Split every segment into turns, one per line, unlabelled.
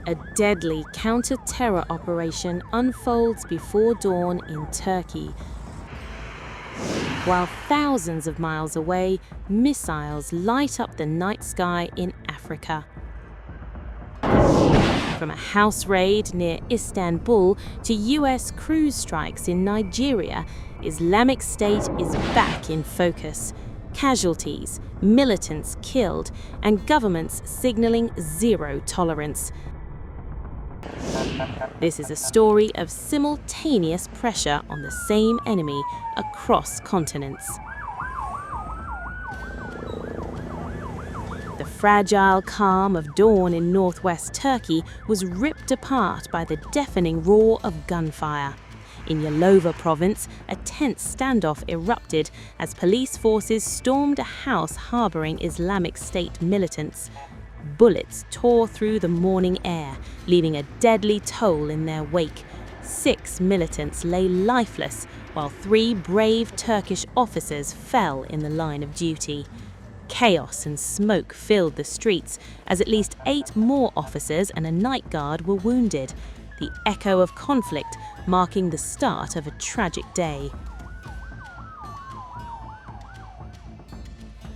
A deadly counter-terror operation unfolds before dawn in Turkey, while thousands of miles away, missiles light up the night sky in Africa. From a house raid near Istanbul to US cruise strikes in Nigeria, Islamic State is back in focus. Casualties, militants killed, and governments signaling zero tolerance. This is a story of simultaneous pressure on the same enemy across continents. The fragile calm of dawn in northwest Turkey was ripped apart by the deafening roar of gunfire. In Yalova province, a tense standoff erupted as police forces stormed a house harboring Islamic State militants. Bullets tore through the morning air, leaving a deadly toll in their wake. 6 militants lay lifeless, while 3 brave Turkish officers fell in the line of duty. Chaos and smoke filled the streets as at least 8 more officers and a night guard were wounded, the echo of conflict marking the start of a tragic day.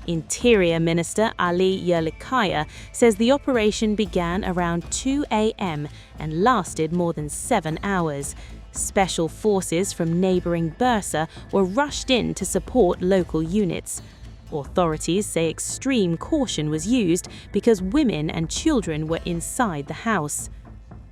Interior Minister Ali Yerlikaya says the operation began around 2 a.m. and lasted more than 7 hours. Special forces from neighbouring Bursa were rushed in to support local units. Authorities say extreme caution was used because women and children were inside the house.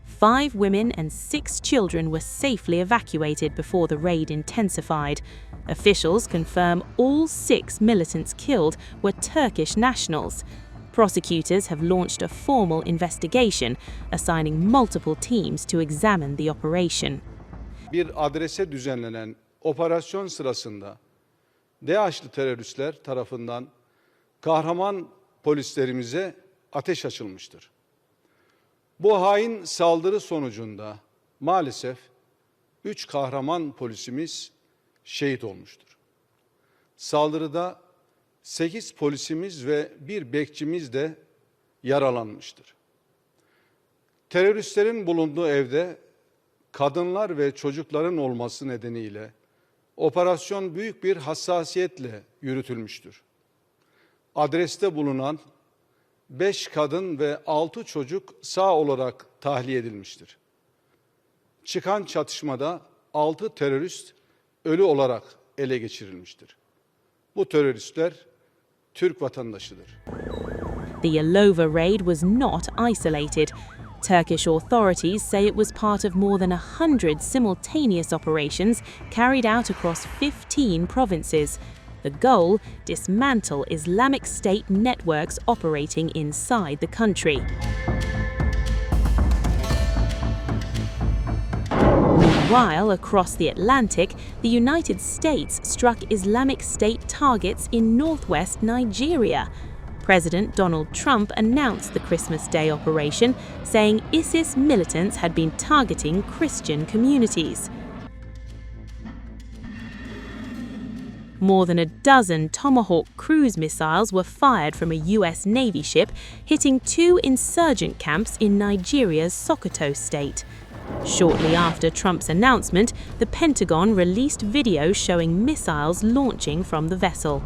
5 women and 6 children were safely evacuated before the raid intensified. Officials confirm all 6 militants killed were Turkish nationals. Prosecutors have launched a formal investigation, assigning multiple teams to examine the operation.
Bir adrese düzenlenen operasyon sırasında DAEŞ'li teröristler tarafından kahraman polislerimize ateş açılmıştır. Bu hain saldırı sonucunda maalesef 3 kahraman polisimiz şehit olmuştur. Saldırıda 8 polisimiz ve 1 bekçimiz de yaralanmıştır. Teröristlerin bulunduğu evde kadınlar ve çocukların olması nedeniyle operasyon büyük bir hassasiyetle yürütülmüştür. Adreste bulunan 5 kadın ve 6 çocuk sağ olarak tahliye edilmiştir. Çıkan çatışmada 6 terörist ölü olarak ele geçirilmiştir. Bu teröristler Türk vatandaşıdır.
The Yalova raid was not isolated. Turkish authorities say it was part of more than 100 simultaneous operations carried out across 15 provinces. The goal: dismantle Islamic State networks operating inside the country. Meanwhile, across the Atlantic, the United States struck Islamic State targets in northwest Nigeria. President Donald Trump announced the Christmas Day operation, saying ISIS militants had been targeting Christian communities. More than a dozen Tomahawk cruise missiles were fired from a US Navy ship, hitting 2 insurgent camps in Nigeria's Sokoto state. Shortly after Trump's announcement, the Pentagon released video showing missiles launching from the vessel.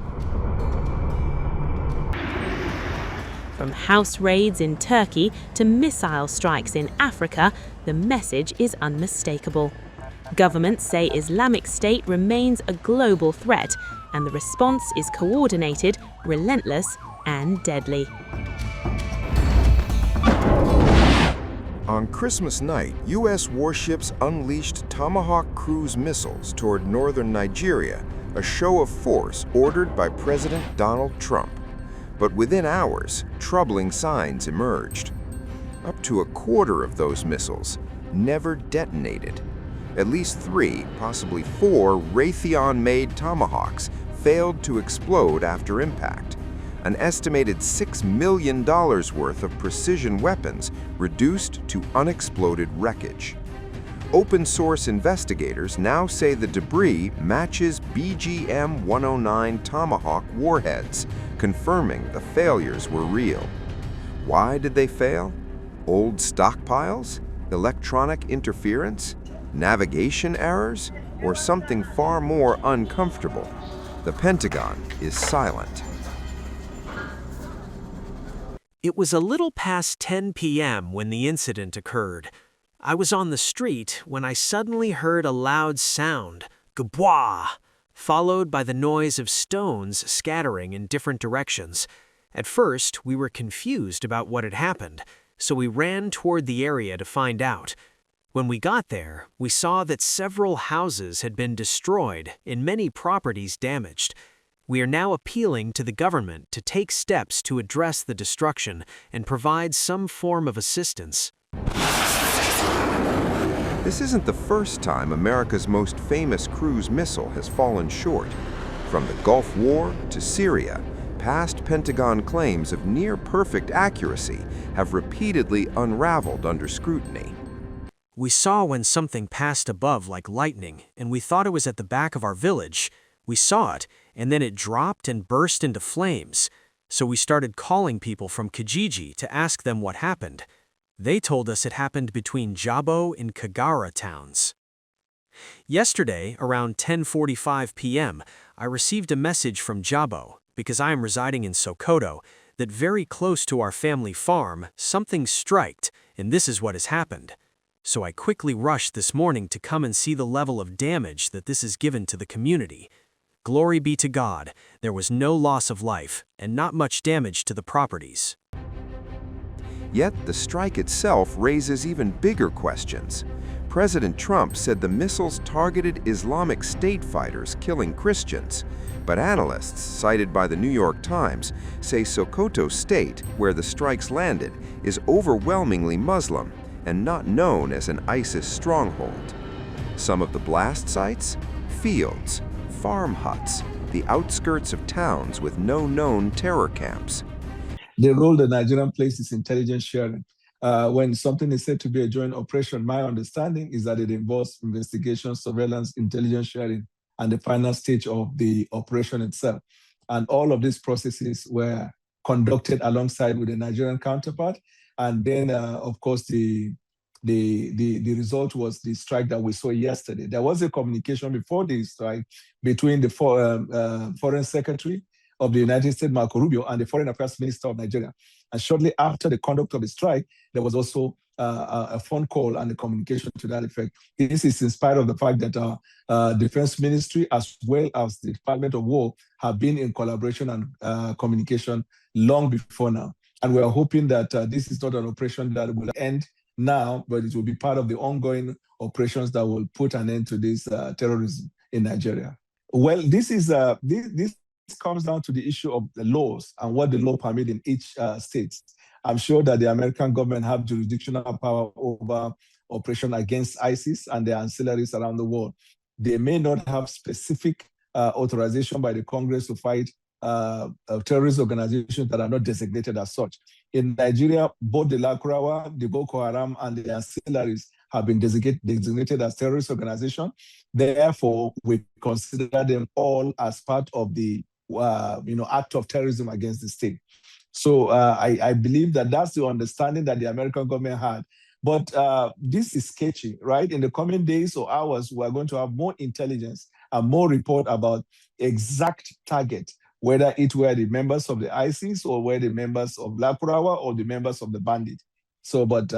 From house raids in Turkey to missile strikes in Africa, the message is unmistakable. Governments say Islamic State remains a global threat, and the response is coordinated, relentless, and deadly.
On Christmas night, U.S. warships unleashed Tomahawk cruise missiles toward northern Nigeria, a show of force ordered by President Donald Trump. But within hours, troubling signs emerged. Up to a quarter of those missiles never detonated. At least 3, possibly 4, Raytheon-made Tomahawks failed to explode after impact. An estimated $6 million worth of precision weapons reduced to unexploded wreckage. Open-source investigators now say the debris matches BGM-109 Tomahawk warheads, confirming the failures were real. Why did they fail? Old stockpiles? Electronic interference? Navigation errors? Or something far more uncomfortable? The Pentagon is silent.
It was a little past 10 p.m. when the incident occurred. I was on the street when I suddenly heard a loud sound, gabwah, followed by the noise of stones scattering in different directions. At first, we were confused about what had happened, so we ran toward the area to find out. When we got there, we saw that several houses had been destroyed and many properties damaged. We are now appealing to the government to take steps to address the destruction and provide some form of assistance.
This isn't the first time America's most famous cruise missile has fallen short. From the Gulf War to Syria, past Pentagon claims of near-perfect accuracy have repeatedly unraveled under scrutiny.
We saw when something passed above like lightning, and we thought it was at the back of our village. We saw it, and then it dropped and burst into flames. So we started calling people from Kijiji to ask them what happened. They told us it happened between Jabo and Kagara towns. Yesterday, around 10:45 p.m., I received a message from Jabo, because I am residing in Sokoto, that very close to our family farm, something striked, and this is what has happened. So I quickly rushed this morning to come and see the level of damage that this has given to the community. Glory be to God, there was no loss of life and not much damage to the properties.
Yet the strike itself raises even bigger questions. President Trump said the missiles targeted Islamic State fighters killing Christians, but analysts cited by the New York Times say Sokoto State, where the strikes landed, is overwhelmingly Muslim and not known as an ISIS stronghold. Some of the blast sites? Fields, farm huts, the outskirts of towns with no known terror camps.
The role the Nigerian plays is intelligence sharing. When something is said to be a joint operation, my understanding is that it involves investigation, surveillance, intelligence sharing, and the final stage of the operation itself. And all of these processes were conducted alongside with the Nigerian counterpart. And then, of course, the result was the strike that we saw yesterday. There was a communication before the strike between the Foreign Secretary of the United States, Marco Rubio, and the Foreign Affairs Minister of Nigeria. And shortly after the conduct of the strike, there was also a phone call and a communication to that effect. This is in spite of the fact that our Defense Ministry, as well as the Department of War, have been in collaboration and communication long before now. And we are hoping that this is not an operation that will end now, but it will be part of the ongoing operations that will put an end to this terrorism in Nigeria. Well, this comes down to the issue of the laws and what the law permits in each state. I'm sure that the American government have jurisdictional power over operation against ISIS and their ancillaries around the world. They may not have specific authorization by the Congress to fight terrorist organizations that are not designated as such. In Nigeria, both the Lakurawa, the Boko Haram, and the ancillaries have been designated as terrorist organizations. Therefore, we consider them all as part of the act of terrorism against the state. So I believe that that's the understanding that the American government had. But this is sketchy, right? In the coming days or hours, we're going to have more intelligence and more report about exact target, whether it were the members of the ISIS or were the members of Lakurawa or the members of the bandit. So, but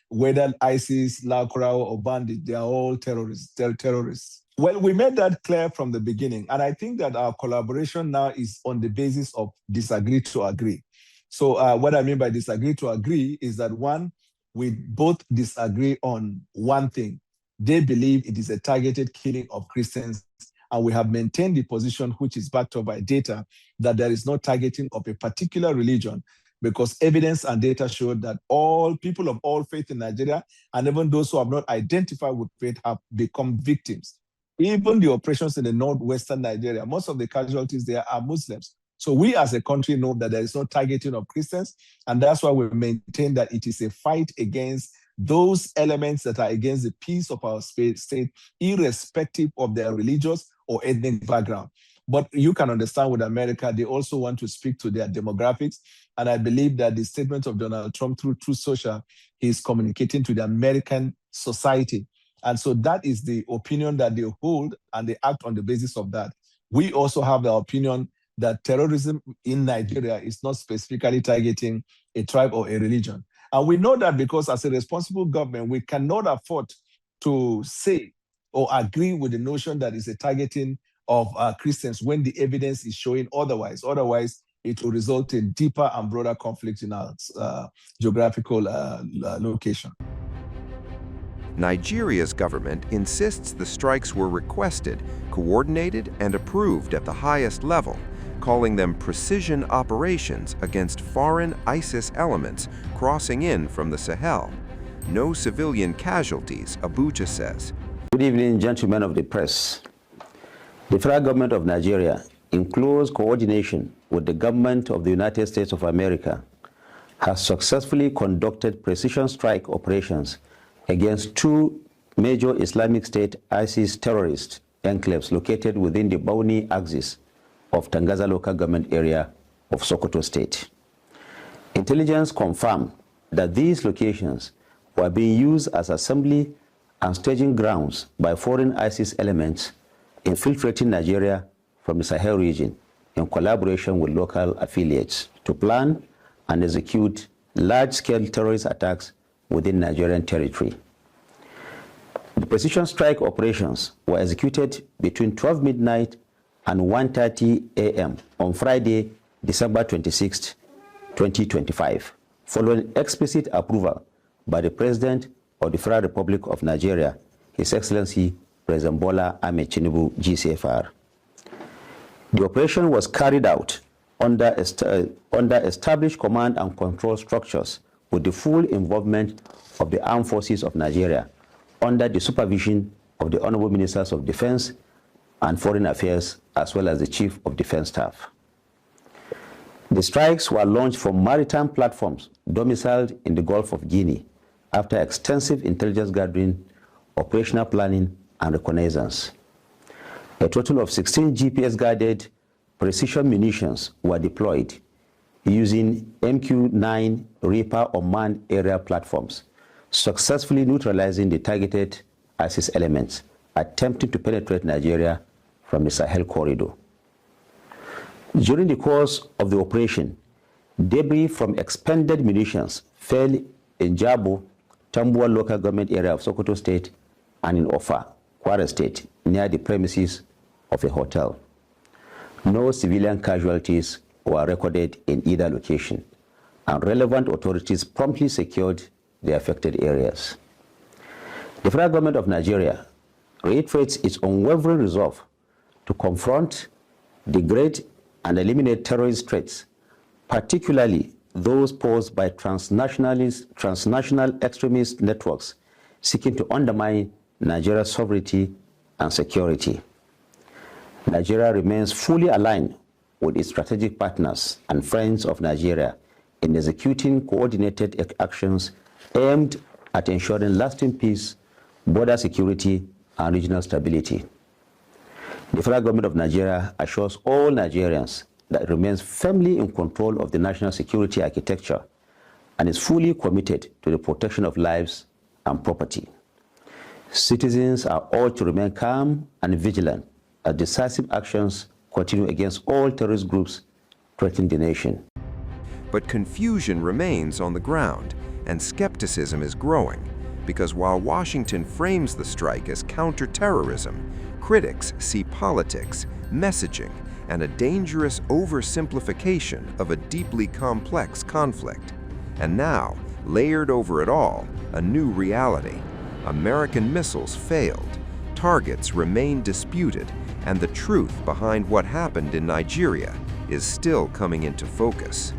whether ISIS, Lakurawa, or bandit, they are all terrorists. Well, we made that clear from the beginning. And I think that our collaboration now is on the basis of disagree to agree. So what I mean by disagree to agree is that one, we both disagree on one thing. They believe it is a targeted killing of Christians, and we have maintained the position, which is backed up by data, that there is no targeting of a particular religion, because evidence and data show that all people of all faith in Nigeria, and even those who have not identified with faith, have become victims. Even the operations in the northwestern Nigeria, most of the casualties there are Muslims. So we as a country know that there is no targeting of Christians, and that's why we maintain that it is a fight against those elements that are against the peace of our state, irrespective of their religious or ethnic background. But you can understand with America, they also want to speak to their demographics. And I believe that the statement of Donald Trump through Truth Social is communicating to the American society. And so that is the opinion that they hold, and they act on the basis of that. We also have the opinion that terrorism in Nigeria is not specifically targeting a tribe or a religion. And we know that because as a responsible government, we cannot afford to say or agree with the notion that it's a targeting of Christians when the evidence is showing otherwise. Otherwise, it will result in deeper and broader conflict in our geographical location.
Nigeria's government insists the strikes were requested, coordinated, and approved at the highest level, calling them precision operations against foreign ISIS elements crossing in from the Sahel. No civilian casualties, Abuja says.
Good evening, gentlemen of the press. The federal government of Nigeria, in close coordination with the government of the United States of America, has successfully conducted precision strike operations against two major Islamic State ISIS terrorist enclaves located within the Bauni axis of Tangaza local government area of Sokoto State. Intelligence confirmed that these locations were being used as assembly and staging grounds by foreign ISIS elements infiltrating Nigeria from the Sahel region in collaboration with local affiliates to plan and execute large-scale terrorist attacks within Nigerian territory. The precision strike operations were executed between 12 midnight and 1:30 a.m. on Friday, December 26, 2025, following explicit approval by the President of the Federal Republic of Nigeria, His Excellency President Bola Ahmed Tinubu, GCFR. The operation was carried out under established command and control structures with the full involvement of the armed forces of Nigeria under the supervision of the Honorable Ministers of Defense and Foreign Affairs, as well as the Chief of Defense Staff. The strikes were launched from maritime platforms domiciled in the Gulf of Guinea after extensive intelligence gathering, operational planning, and reconnaissance. A total of 16 GPS-guided precision munitions were deployed using MQ-9 Reaper unmanned aerial platforms, successfully neutralizing the targeted ISIS elements attempting to penetrate Nigeria from the Sahel corridor. During the course of the operation, debris from expended munitions fell in Jabo, Tambuwal local government area of Sokoto State, and in Ofa, Kwara State, near the premises of a hotel. No civilian casualties were recorded in either location, and relevant authorities promptly secured the affected areas. The federal government of Nigeria reiterates its unwavering resolve to confront, degrade, and eliminate terrorist threats, particularly those posed by transnational extremist networks seeking to undermine Nigeria's sovereignty and security. Nigeria remains fully aligned with its strategic partners and friends of Nigeria in executing coordinated actions aimed at ensuring lasting peace, border security, and regional stability. The federal government of Nigeria assures all Nigerians that it remains firmly in control of the national security architecture and is fully committed to the protection of lives and property. Citizens are urged to remain calm and vigilant as decisive actions continue against all terrorist groups threatening the nation.
But confusion remains on the ground, and skepticism is growing, because while Washington frames the strike as counterterrorism, critics see politics, messaging, and a dangerous oversimplification of a deeply complex conflict. And now, layered over it all, a new reality. American missiles failed, targets remain disputed, and the truth behind what happened in Nigeria is still coming into focus.